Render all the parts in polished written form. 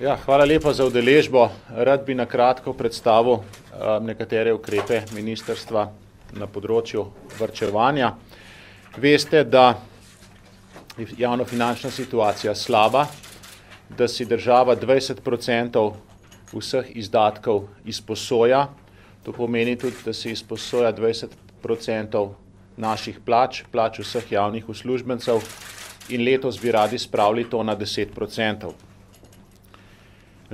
Ja, hvala lepa za udeležbo. Rad bi na kratko predstavil nekatere ukrepe ministrstva na področju varčevanja. Veste, da je javnofinančna situacija slaba, da si država 20% vseh izdatkov izposoja. To pomeni tudi, da si izposoja 20% naših plač vseh javnih uslužbencev in letos bi radi spravili to na 10%.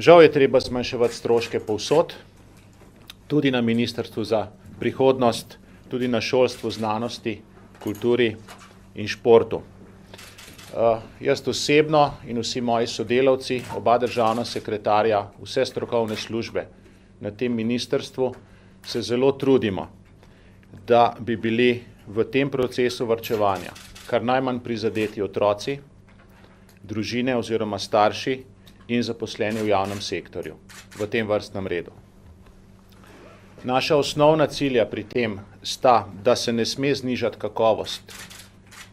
Žal je treba zmanjševati stroške povsod, tudi na Ministrstvu za prihodnost, tudi na šolstvu, znanosti, kulturi in športu. Jaz osebno in vsi moji sodelavci, oba državna sekretarja, vse strokovne službe na tem ministrstvu se zelo trudimo, da bi bili v tem procesu varčevanja kar najmanj prizadeti otroci, družine oziroma starši in zaposleni v javnem sektorju, v tem vrstnem redu. Naša osnovna cilja pri tem sta, da se ne sme znižati kakovost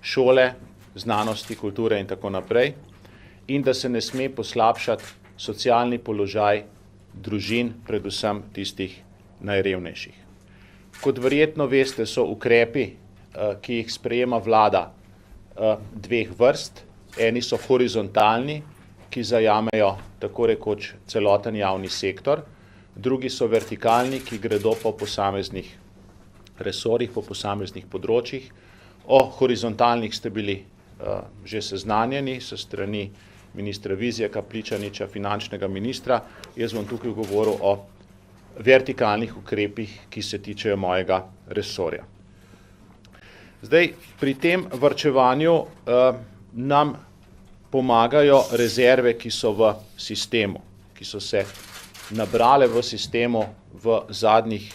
šole, znanosti, kulture in tako naprej in da se ne sme poslabšati socialni položaj družin, predvsem tistih najrevnejših. Kot verjetno veste, so ukrepi, ki jih sprejema vlada, dveh vrst. Eni so horizontalni, ki zajamejo tako rekoč celoten javni sektor, drugi so vertikalni, ki gredo po posameznih resorjih, po posameznih področjih. O horizontalnih ste bili že seznanjeni s strani ministra Vizjaka, Pličaniča, finančnega ministra. Jaz bom tukaj govoril o vertikalnih ukrepih, ki se tičejo mojega resorja. Zdaj, pri tem varčevanju nam pomagajo rezerve, ki so v sistemu, ki so se nabrale v sistemu v zadnjih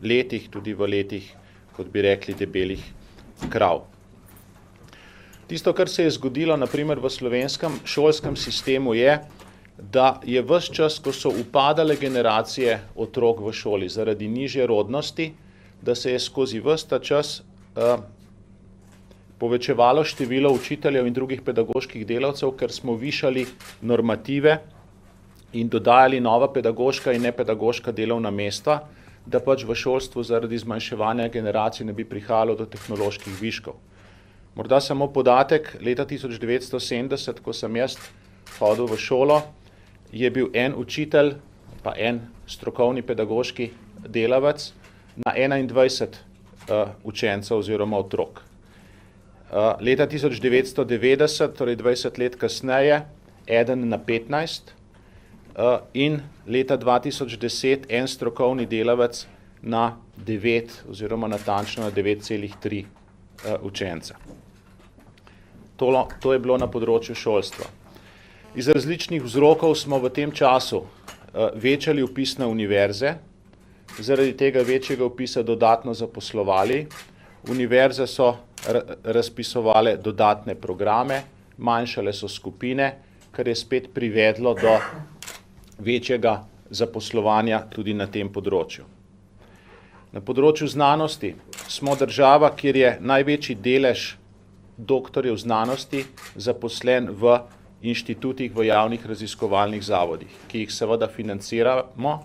letih, tudi v letih, kot bi rekli, debelih krav. Tisto, kar se je zgodilo, na primer v slovenskem šolskem sistemu, je, da je ves čas, ko so upadale generacije otrok v šoli zaradi nižje rodnosti, da se je skozi ves ta čas povečevalo število učiteljev in drugih pedagoških delavcev, ker smo višali normative in dodajali nova pedagoška in nepedagoška delovna mesta, da pač v šolstvu zaradi zmanjševanja generacij ne bi prihajalo do tehnoloških viškov. Morda samo podatek, leta 1970, ko sem jaz hodil v šolo, je bil en učitelj, pa en strokovni pedagoški delavec na 21 učencev oziroma otrok. Leta 1990, torej 20 let kasneje, eden na 15 in leta 2010 en strokovni delavec na 9 oziroma natančno na 9,3 učenca. To je bilo na področju šolstva. Iz različnih vzrokov smo v tem času večali vpis na univerze, zaradi tega večjega vpisa dodatno zaposlovali. Univerze so razpisovale dodatne programe, manjšale so skupine, kar je spet privedlo do večjega zaposlovanja tudi na tem področju. Na področju znanosti smo država, kjer je največji delež doktorjev znanosti zaposlen v inštitutih, v javnih raziskovalnih zavodih, ki jih seveda financiramo.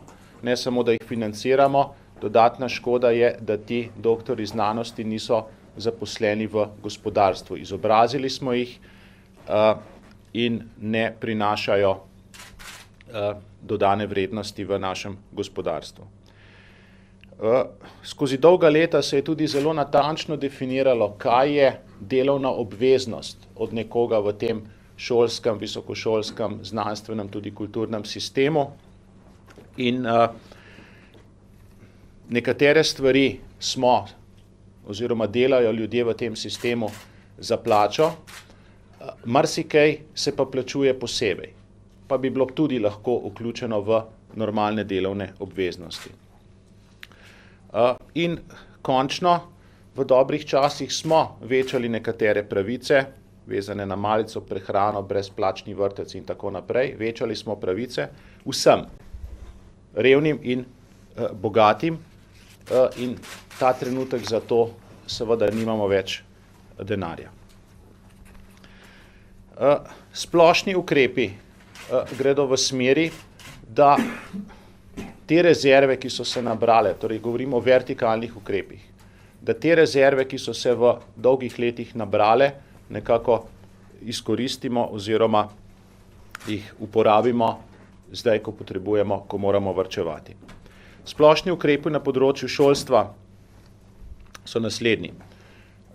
Ne samo, da jih financiramo, dodatna škoda je, da ti doktorji znanosti niso zaposleni v gospodarstvu. Izobrazili smo jih in ne prinašajo dodane vrednosti v našem gospodarstvu. Skozi dolga leta se je tudi zelo natančno definiralo, kaj je delovna obveznost od nekoga v tem šolskem, visokošolskem, znanstvenem, tudi kulturnem sistemu. In nekatere stvari smo oziroma delajo ljudje v tem sistemu za plačo, marsikaj se pa plačuje posebej, pa bi bilo tudi lahko vključeno v normalne delovne obveznosti. In končno, v dobrih časih smo večali nekatere pravice, vezane na malico, prehrano, brezplačni vrtec in tako naprej. Večali smo pravice vsem, revnim in bogatim, in ta trenutek za to seveda nimamo več denarja. Splošni ukrepi gredo v smeri, da te rezerve, ki so se nabrale, torej govorimo o vertikalnih ukrepih, da te rezerve, ki so se v dolgih letih nabrale, nekako izkoristimo oziroma jih uporabimo zdaj, ko potrebujemo, ko moramo varčevati. Splošni ukrepi na področju šolstva so naslednji.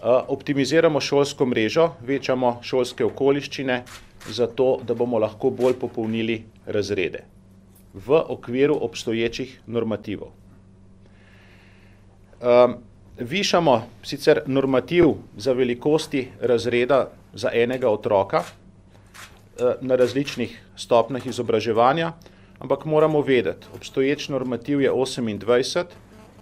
Optimiziramo šolsko mrežo, večamo šolske okoliščine, zato da bomo lahko bolj popolnili razrede v okviru obstoječih normativov. Višamo sicer normativ za velikosti razreda za enega otroka na različnih stopnjah izobraževanja, ampak moramo vedeti, obstoječ normativ je 28,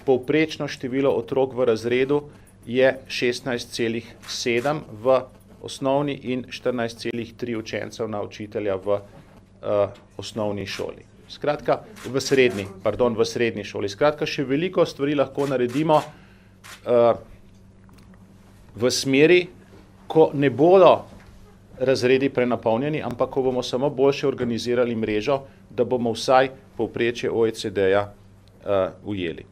povprečno število otrok v razredu je 16,7 v osnovni in 14,3 učencev na učitelja v osnovni šoli. Skratka, v srednji šoli. Skratka, še veliko stvari lahko naredimo v smeri, ko ne bodo razredi prenapolnjeni, ampak ko bomo samo boljše organizirali mrežo, da bomo vsaj povprečje OECD-ja ujeli.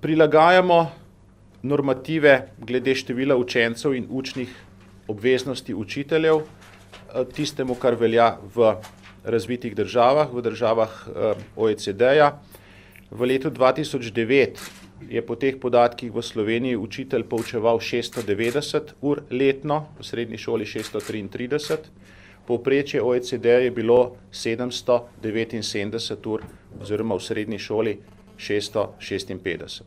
Prilagajamo normative glede števila učencev in učnih obveznosti učiteljev tistemu, kar velja v razvitih državah, v državah OECD-ja. V letu 2009 je po teh podatkih v Sloveniji učitelj poučeval 690 ur letno, v srednji šoli 633, povprečje OECD-ja je bilo 779 ur, oziroma v srednji šoli 656.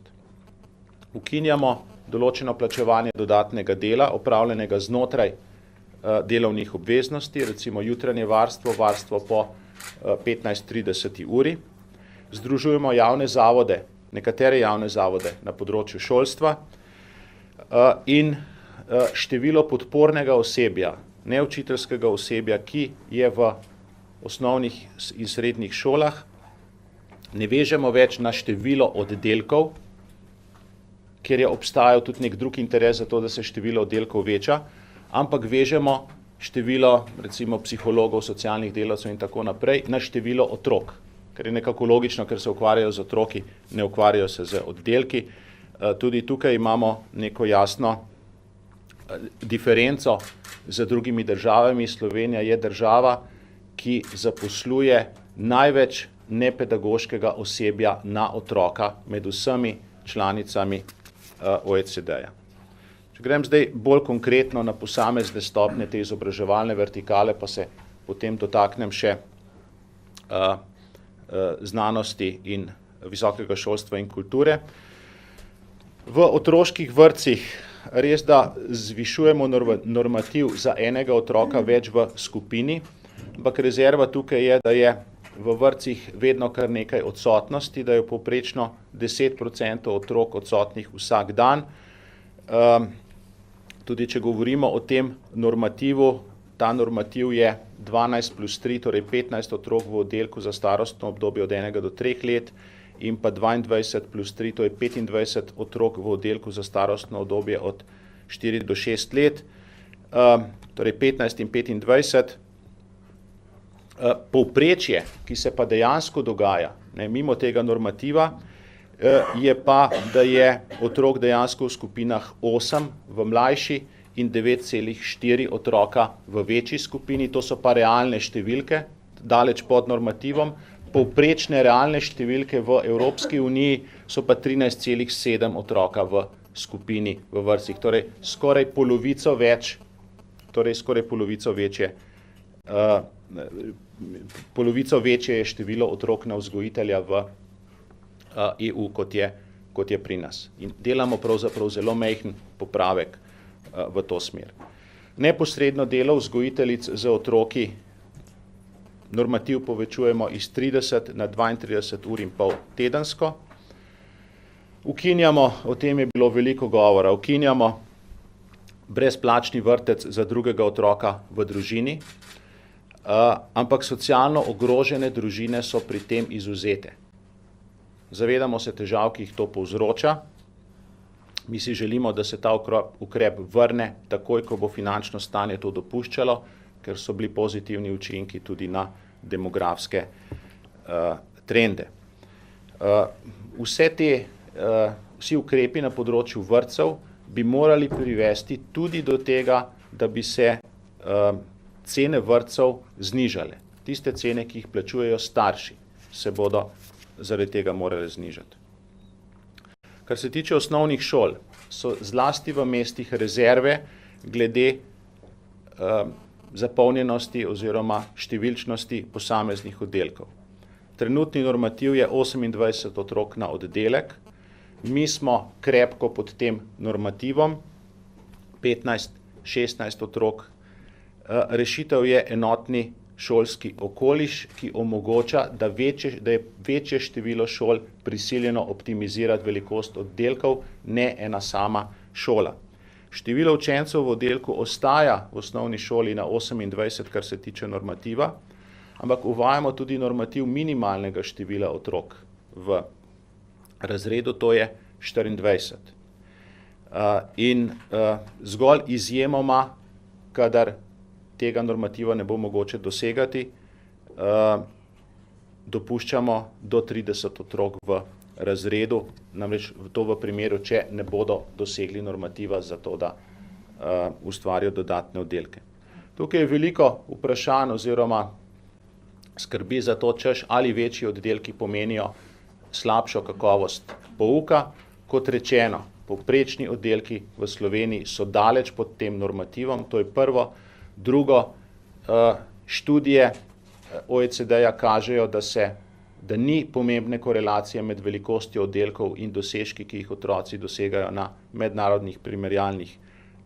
Ukinjamo določeno plačevanje dodatnega dela, opravljenega znotraj delovnih obveznosti, recimo jutranje varstvo, varstvo po 15:30 uri. Združujemo javne zavode, nekatere javne zavode na področju šolstva in število podpornega osebja, neučiteljskega osebja, ki je v osnovnih in srednjih šolah, ne vežemo več na število oddelkov, ker je obstajal tudi nek drug interes za to, da se število oddelkov veča, ampak vežemo število, recimo, psihologov, socialnih delavcev in tako naprej, na število otrok, ker je nekako logično, ker se ukvarjajo z otroki, ne ukvarjajo se z oddelki. Tudi tukaj imamo neko jasno diferenco z drugimi državami. Slovenija je država, ki zaposluje največ nepedagoškega osebja na otroka med vsemi članicami OECD-ja. Če grem zdaj bolj konkretno na posamezne stopnje te izobraževalne vertikale, pa se potem dotaknem še znanosti in visokega šolstva in kulture. V otroških vrtcih res, da zvišujemo normativ za enega otroka več v skupini, ampak rezerva tukaj je, da je v vrtcih vedno kar nekaj odsotnosti, da je povprečno 10% otrok odsotnih vsak dan. Tudi če govorimo o tem normativu, ta normativ je 12+3, torej 15 otrok v oddelku za starostno obdobje od 1 do 3 let in pa 22+3, to je 25 otrok v oddelku za starostno obdobje od 4 do 6 let, torej 15 in 25. Povprečje, ki se pa dejansko dogaja, mimo tega normativa, je pa, da je otrok dejansko v skupinah 8 v mlajši in 9,4 otroka v večji skupini. To so pa realne številke, daleč pod normativom. Povprečne realne številke v Evropski uniji so pa 13,7 otroka v skupini v vrtcih, torej skoraj polovico večje je število otrok na vzgojitelja v EU, kot je pri nas. In delamo pravzaprav zelo majhen popravek v to smer. Neposredno delo vzgojiteljic z otroki normativ povečujemo iz 30 na 32 ur in pol tedensko. Ukinjamo, o tem je bilo veliko govora, ukinjamo brezplačni vrtec za drugega otroka v družini, ampak socialno ogrožene družine so pri tem izvzete. Zavedamo se težav, ki jih to povzroča. Mi si želimo, da se ta ukrep vrne takoj, ko bo finančno stanje to dopuščalo, ker so bili pozitivni učinki tudi na demografske trende. Vsi ukrepi na področju vrtcev bi morali privesti tudi do tega, da bi se cene vrtcev znižale. Tiste cene, ki jih plačujejo starši, se bodo zaradi tega morali znižati. Kar se tiče osnovnih šol, so zlasti v mestih rezerve glede zapolnjenosti oziroma številčnosti posameznih oddelkov. Trenutni normativ je 28 otrok na oddelek, mi smo krepko pod tem normativom, 15-16 otrok. Rešitev je enotni šolski okoliš, ki omogoča, da je večje število šol prisiljeno optimizirati velikost oddelkov, ne ena sama šola. Število učencev v oddelku ostaja v osnovni šoli na 28, kar se tiče normativa, ampak uvajamo tudi normativ minimalnega števila otrok v razredu, to je 24. Zgolj izjemoma, kadar tega normativa ne bo mogoče dosegati, dopuščamo do 30 otrok v razredu, namreč to v primeru, če ne bodo dosegli normativa za to, da ustvarijo dodatne oddelke. Tukaj je veliko vprašanj oziroma skrbi za to, češ ali večji oddelki pomenijo slabšo kakovost pouka. Kot rečeno, povprečni oddelki v Sloveniji so daleč pod tem normativom, to je prvo. Drugo, študije OECD-ja kažejo, da ni pomembne korelacije med velikostjo oddelkov in dosežki, ki jih otroci dosegajo na mednarodnih primerjalnih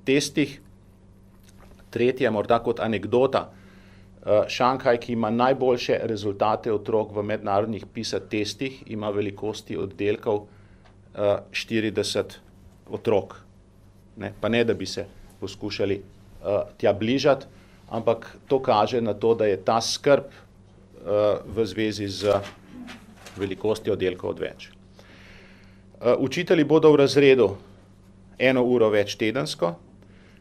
testih. Tretje, morda kot anekdota, Šanghaj, ki ima najboljše rezultate otrok v mednarodnih PISA testih, ima velikosti oddelkov 40 otrok. Pa ne, da bi se poskušali tja bližati, ampak to kaže na to, da je ta skrb v zvezi z velikostjo oddelkov odveč. Učitelji bodo v razredu 1 uro več tedensko,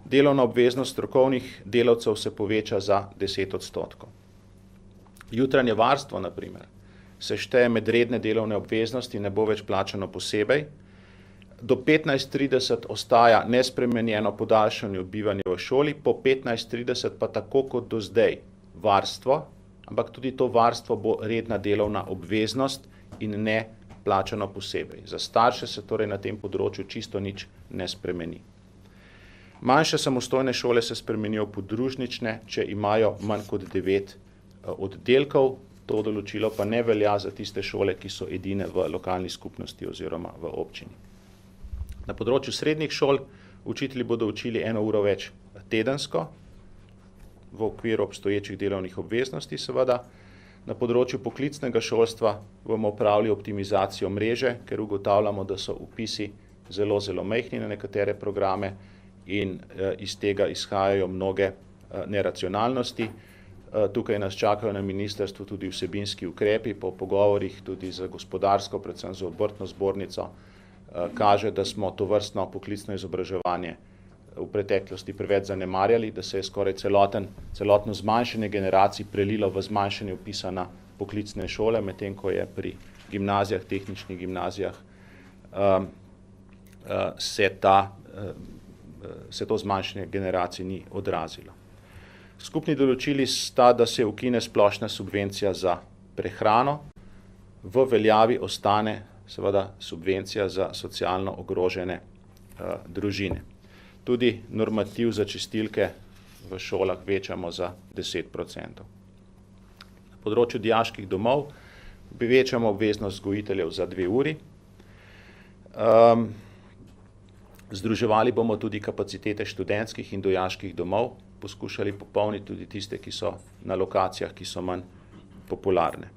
delovna obveznost strokovnih delavcev se poveča za 10%. Jutranje varstvo, na primer, se šteje med redne delovne obveznosti, ne bo več plačano posebej. Do 15:30 ostaja nespremenjeno podaljšanje bivanja v šoli, po 15:30 pa tako kot do zdaj varstvo, ampak tudi to varstvo bo redna delovna obveznost in ne plačano posebej. Za starše se torej na tem področju čisto nič ne spremeni. Manjše samostojne šole se spremenijo v podružnične, če imajo manj kot 9 oddelkov, to določilo pa ne velja za tiste šole, ki so edine v lokalni skupnosti oziroma v občini. Na področju srednjih šol učitelji bodo učili 1 uro več tedensko, v okviru obstoječih delovnih obveznosti seveda. Na področju poklicnega šolstva bomo opravili optimizacijo mreže, ker ugotavljamo, da so vpisi zelo, zelo majhni na nekatere programe in iz tega izhajajo mnoge neracionalnosti. Tukaj nas čakajo na ministrstvu tudi vsebinski ukrepi, po pogovorih tudi za gospodarsko, predvsem za obrtno zbornico, kaže, da smo tovrstno poklicno izobraževanje v preteklosti preveč zanemarjali, da se je skoraj celotno zmanjšanje generacij prelilo v zmanjšanje vpisa na poklicne šole, medtem ko je pri gimnazijah, tehničnih gimnazijah se to zmanjšanje generacij ni odrazilo. Skupni določili sta, da se ukine splošna subvencija za prehrano, v veljavi ostane seveda subvencija za socialno ogrožene družine. Tudi normativ za čistilke v šolah večamo za 10%. Na področju dijaških domov večamo obveznost vzgojiteljev za 2 uri. Združevali bomo tudi kapacitete študentskih in dijaških domov, poskušali popolniti tudi tiste, ki so na lokacijah, ki so manj popularne.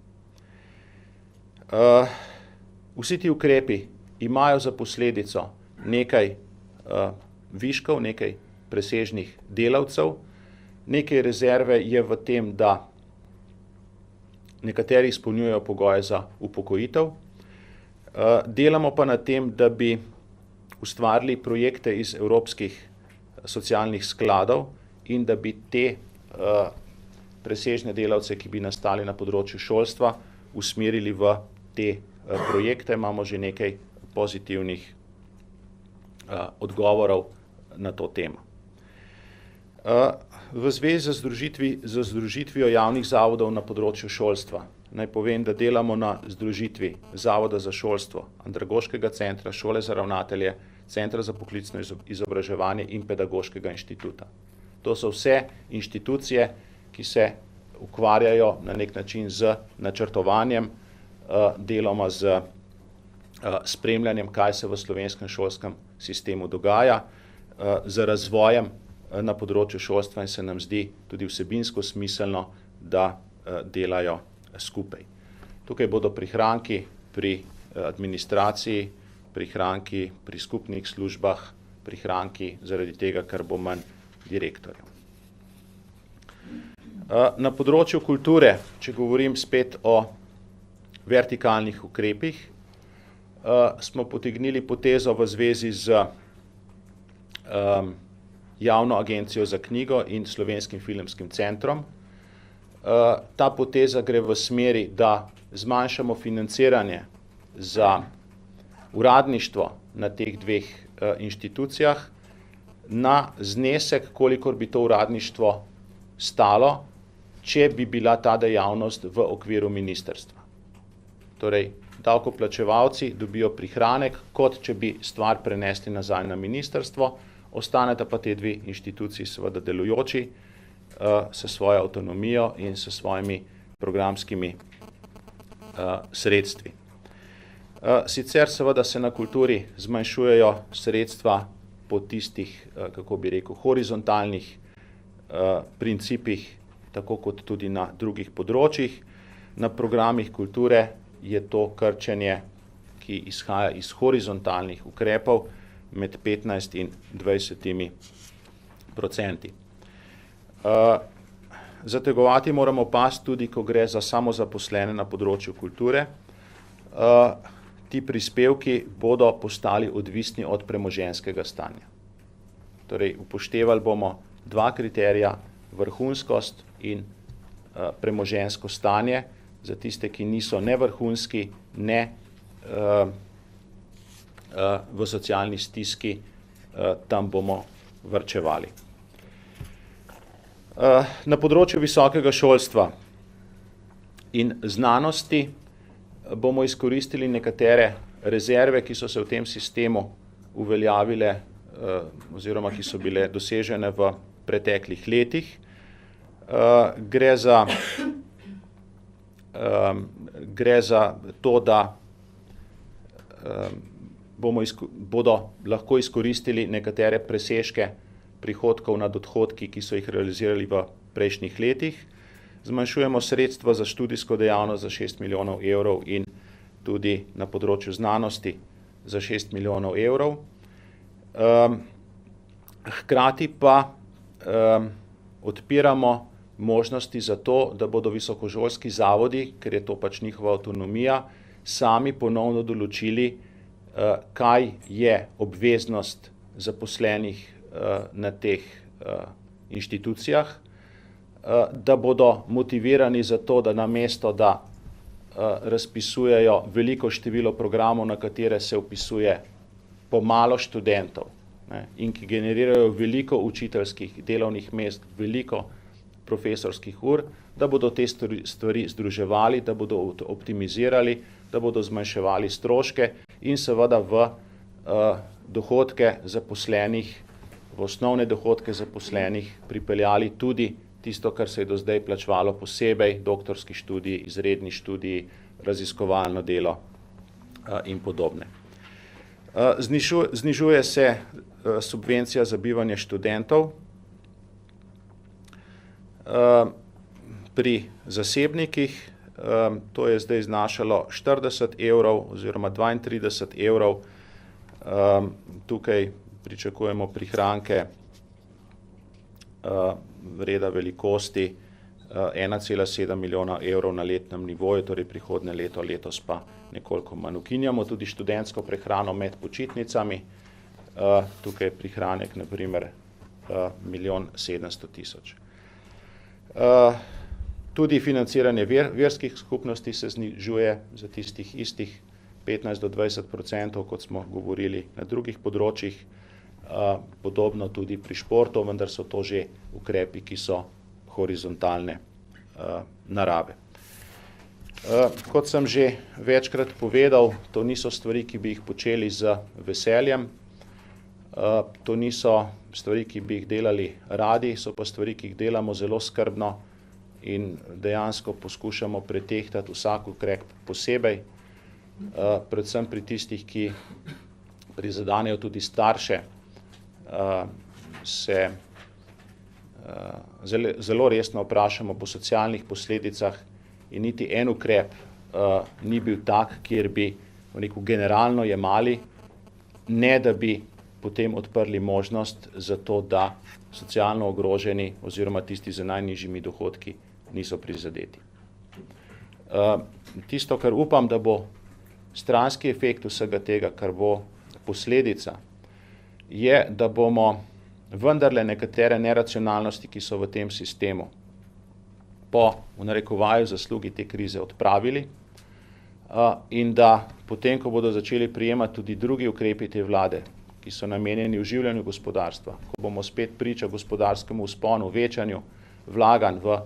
Vsi ti ukrepi imajo za posledico nekaj viškov, nekaj presežnih delavcev, nekaj rezerve je v tem, da nekateri izpolnjujejo pogoje za upokojitev. Delamo pa na tem, da bi ustvarili projekte iz evropskih socialnih skladov in da bi te presežne delavce, ki bi nastali na področju šolstva, usmerili v te projekte. Imamo že nekaj pozitivnih odgovorov na to temo. V zvezi z združitvijo javnih zavodov na področju šolstva naj povem, da delamo na združitvi Zavoda za šolstvo, Andragoškega centra, Šole za ravnatelje, Centra za poklicno izobraževanje in Pedagoškega inštituta. To so vse inštitucije, ki se ukvarjajo na nek način z načrtovanjem, deloma z spremljanjem, kaj se v slovenskem šolskem sistemu dogaja, z razvojem na področju šolstva in se nam zdi tudi vsebinsko smiselno, da delajo skupaj. Tukaj bodo prihranki pri administraciji, prihranki pri skupnih službah, prihranki zaradi tega, ker bo manj direktorjev. Na področju kulture, če govorim spet o vertikalnih ukrepih, smo potegnili potezo v zvezi z Javno agencijo za knjigo in Slovenskim filmskim centrom. Ta poteza gre v smeri, da zmanjšamo financiranje za uradništvo na teh dveh inštitucijah na znesek, kolikor bi to uradništvo stalo, če bi bila ta dejavnost v okviru ministrstva. Torej, davkoplačevalci dobijo prihranek, kot če bi stvar prenesli nazaj na ministrstvo, ostaneta pa te dve inštituciji seveda delujoči s svojo avtonomijo in s svojimi programskimi sredstvi. Sicer seveda se na kulturi zmanjšujejo sredstva po tistih, kako bi rekel, horizontalnih principih, tako kot tudi na drugih področjih. Na programih kulture je to krčenje, ki izhaja iz horizontalnih ukrepov, med 15 in 20%. Zategovati moramo pas tudi, ko gre za samozaposlene na področju kulture. Ti prispevki bodo postali odvisni od premoženjskega stanja. Torej, upoštevali bomo dva kriterija, vrhunskost in premoženjsko stanje, za tiste, ki niso ne vrhunski, ne v socialni stiski, tam bomo varčevali. Na področju visokega šolstva in znanosti bomo izkoristili nekatere rezerve, ki so se v tem sistemu uveljavile oziroma ki so bile dosežene v preteklih letih. Gre za to, da bodo lahko izkoristili nekatere presežke prihodkov nad odhodki, ki so jih realizirali v prejšnjih letih. Zmanjšujemo sredstva za študijsko dejavnost za 6 milijonov evrov in tudi na področju znanosti za 6 milijonov evrov. Hkrati pa odpiramo možnosti za to, da bodo visokošolski zavodi, ker je to pač njihova avtonomija, sami ponovno določili, kaj je obveznost zaposlenih na teh inštitucijah, da bodo motivirani za to, da namesto, da razpisujejo veliko število programov, na katere se vpisuje pomalo študentov, in ki generirajo veliko učiteljskih delovnih mest, veliko profesorskih ur, da bodo te stvari združevali, da bodo optimizirali, da bodo zmanjševali stroške in seveda v dohodke zaposlenih, v osnovne dohodke zaposlenih pripeljali tudi tisto, kar se je do zdaj plačevalo posebej, doktorski študiji, izredni študiji, raziskovalno delo in podobne. Znižuje se subvencija za bivanje študentov. Pri zasebnikih to je zdaj znašalo 40 evrov oziroma 32 evrov. Tukaj pričakujemo prihranke reda velikosti 1,7 milijona evrov na letnem nivoju, torej prihodnje leto, letos pa nekoliko manj. Ukinjamo tudi študentsko prehrano med počitnicami. Tukaj je prihranek, na primer, 1,7 milijonov. Tudi financiranje verskih skupnosti se znižuje za tistih istih 15 do 20%, kot smo govorili na drugih področjih, podobno tudi pri športu, vendar so to že ukrepi, ki so horizontalne narave. Kot sem že večkrat povedal, to niso stvari, ki bi jih počeli z veseljem, to niso stvari, ki bi jih delali radi, so pa stvari, ki jih delamo zelo skrbno in dejansko poskušamo pretehtati vsak ukrep posebej, predvsem pri tistih, ki prizadenejo tudi starše, se zelo resno vprašamo po socialnih posledicah in niti en ukrep ni bil tak, kjer bi generalno jemali, ne da bi potem odprli možnost za to, da socialno ogroženi oziroma tisti z najnižjimi dohodki niso prizadeti. Tisto, kar upam, da bo stranski efekt vsega tega, kar bo posledica, je, da bomo vendarle nekatere neracionalnosti, ki so v tem sistemu, po v narekovaju zaslugi te krize odpravili in da potem, ko bodo začeli prijemati tudi drugi ukrepi te vlade, ki so namenjeni oživljanju gospodarstva, ko bomo spet priča gospodarskemu vzponu, večanju vlaganj v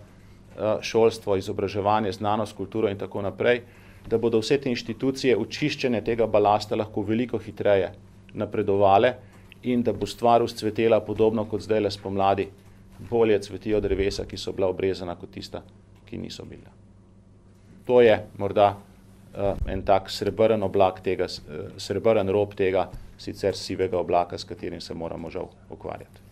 šolstvo, izobraževanje, znanost, kulturo in tako naprej, da bodo vse te inštitucije očiščene tega balasta lahko veliko hitreje napredovale in da bo stvar vzcvetela podobno kot zdajle spomladi, bolje cvetijo drevesa, ki so bila obrezana, kot tista, ki niso bila. To je morda en tak srebrn oblak tega, srebrn rob tega sicer sivega oblaka, s katerim se moramo žal ukvarjati.